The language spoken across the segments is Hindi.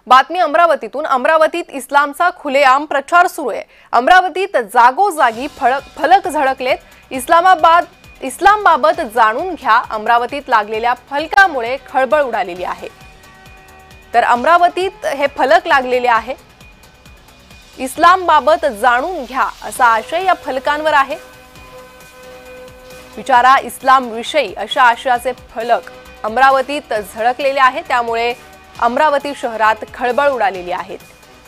बातमी अमरावतीतून। अमरावतीत इस्लामचा खुलेआम प्रचार सुरू आहे। अमरावतीत जागोजागी फलक झळकलेत। इस्लामबाबत जाणून घ्या। अमरावतीत लागलेल्या फलकामुळे खळबळ उडालेली आहे। तर अमरावतीत हे फलक लागलेले आहे। इस्लामबाबत जाणून घ्या असा आशय या फलकांवर आहे। विचारा इस्लाम विषयी अशा आशयाचे फलक अमरावतीत झळकलेले आहेत। त्यामुळे अमरावती शहरात खळबळ उडालेली आहे।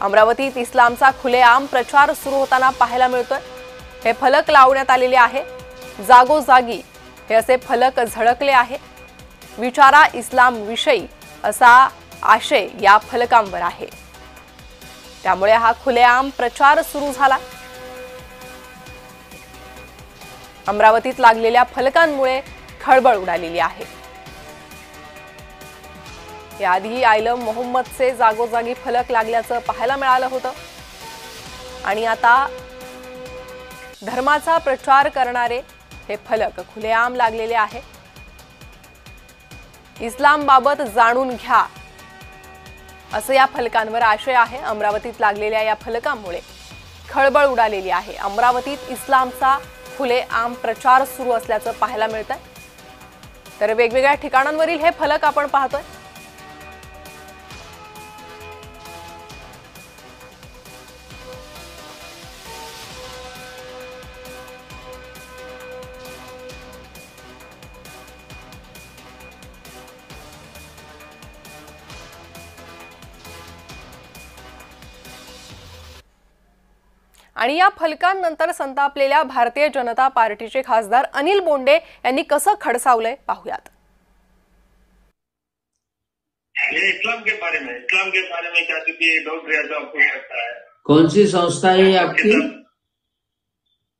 अमरावतीत इस्लामचा खुलेआम प्रचार सुरू होताना पाहायला मिळतोय। हे फलक लावण्यात आलेले आहे। जागोजागी हे असे फलक झळकले आहे। विचारा इस्लाम विषयी असा आशय या फलकांवर आहे। त्यामुळे हा खुलेआम प्रचार सुरू झाला। अमरावतीत लागलेल्या फलकांमुळे खळबळ उडालेली आहे। याआधी आयलम मोहम्मदचे जागोजागी फलक लागल्याचं पाहायला मिळालं होतं आणि आता धर्माचा प्रचार करणारे हे फलक खुलेआम लागलेले आहे। इस्लामबाबत जाणून घ्या असं या फलकांवर आशय आहे। अमरावतीत लागलेल्या या फलकांमुळे खळबळ उडालेली आहे। अमरावतीत इस्लामचा खुलेआम प्रचार सुरू असल्याचं पाहायला मिळतंय। तर वेगवेगळ्या ठिकाणांवरील हे फलक आपण पाहतोय। आणि या फलकांनंतर संतापलेल्या भारतीय जनता पार्टीचे खासदार अनिल बोंडे यांनी कसं खडसावलंय पाहूयात। ये इस्लाम के बारे में क्या चूंकि डाउट रहा तो आपको सकता है। कौन सी संस्था है ये आपकी?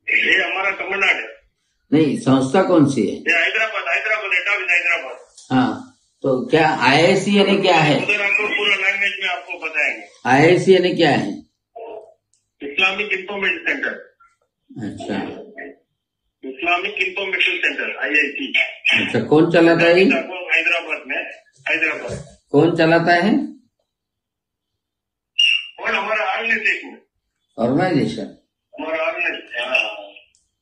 ये हमारा तमिलनाडु है। नहीं, संस्था कौन सी है? ये हैदराबाद। हाँ, तो क्या IIC यानी क्या है? उधर आपको पूरा लैंग्वेज में आपको बताएंगे। IIC यानी क्या है? Islamic information centre. अच्छा, इस्लामिक इंफॉर्मेशन सेंटर IIC। अच्छा, कौन चलाता है? हैदराबाद में। हैदराबाद कौन चलाता है? और हमारा ऑर्गेनाइजेशन हमारा ऑर्गेनाइजेशन।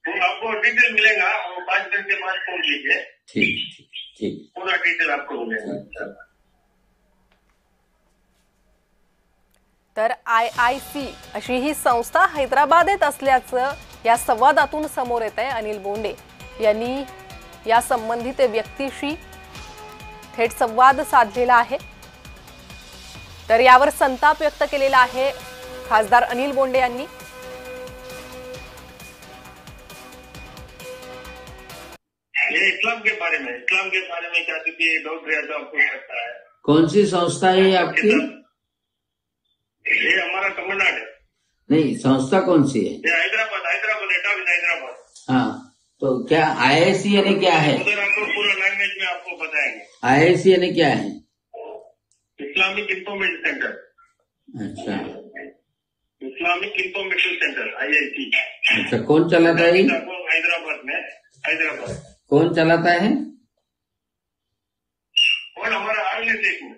तो आपको डिटेल मिलेगा और 5 दिन के बाद फोन कीजिए। ठीक ठीक, पूरा डिटेल आपको मिलेगा। तर IIC अशी ही संस्था हैदराबादेत असल्याचं या संवादातून समोर येत आहे। अनिल बोंडे यांनी या संबंधित व्यक्तीशी थेट संवाद साधलेला आहे। तर यावर संताप व्यक्त केलेला आहे खासदार अनिल बोंडे यांनी। ये इस्लाम के बारे में क्या चूंकि डाउट रहा तो आपको सकता है। कौन सी संस्था है ये आपकी? ये हमारा तमिलनाडु है। नहीं, संस्था कौन सी है? ये हैदराबाद। हाँ, तो क्या IIC यानी क्या है? उधर आपको पूरा लैंग्वेज में आपको बताएंगे। IIC यानी क्या है? Islamic information centre. अच्छा, इस्लामिक इंफॉर्मेशन सेंटर IIC। अच्छा, कौन चलाता है? हैदराबाद में। हैदराबाद कौन चलाता है? और हमारा ऑर्गेनाइजेशन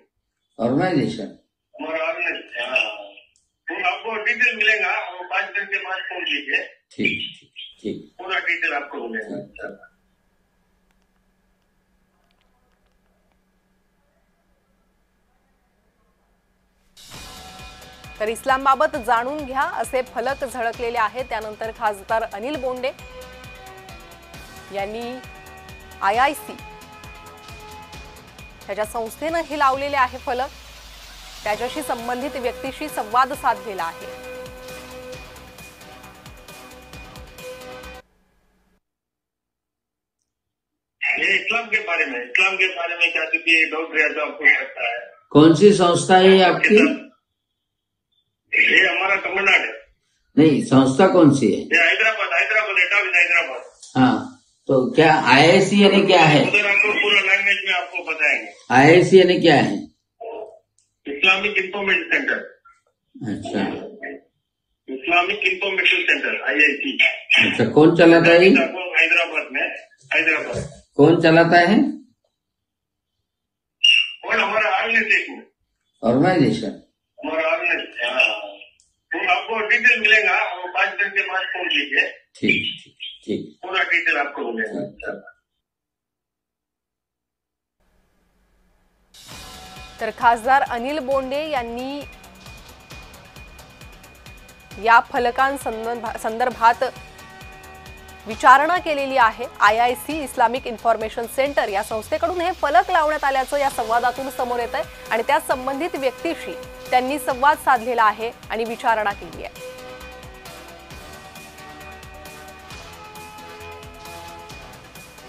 हमारा ऑर्गेनाइजेशन। तो आपको डिटेल मिलेगा और 5 दिन के बाद फोन कीजिए। ठीक, पूरा डिटेल आपको मिलेगा। तर इस्लामबाबत जाणून घ्या असे फलक झळकलेले आहेत। त्यानंतर खासदार अनिल बोंडे यांनी IIC त्याच्या संस्थेने हे लावलेले आहे फलक। त्याच्याशी संबंधित व्यक्तीशी संवाद साधलेला आहे। ये इस्लाम के बारे में क्या चूंकि डाउट रहा तो आपको सकता है। कौन सी संस्था है ये आपकी? ये हमारा तमिलनाडु है। नहीं, संस्था कौन सी है? ये हैदराबाद। हाँ, तो क्या IIC यानी क्या है? उधर आपको पूरा लैंग्वेज में आपको बताएंगे। IIC यानी क्या है? Islamic information centre. अच्छा, इस्लामिक इंफॉर्मेशन सेंटर IIC। अच्छा, कौन चलाता है? हैदराबाद में। हैदराबाद कौन चलाता है? और हमारा ऑर्गेनाइजेशन ऑर्गेनाइजेशन डिटेल मिलेगा और 5 दिन के बाद फोन कीजिए। ठीक ठीक ठीक, पूरा डिटेल आपको मिलेगा। तर खासदार अनिल बोंडे यांनी या फलकांसंदर्भात विचारणा केलेली आहे। IIC इस्लामिक इन्फॉर्मेशन सेंटर या संस्थेकडून हे फलक लावण्यात आल्याचं या संवादातून समोर येतंय आणि त्या संबंधित व्यक्तीशी त्यांनी संवाद साधलेला आहे आणि विचारणा केली आहे।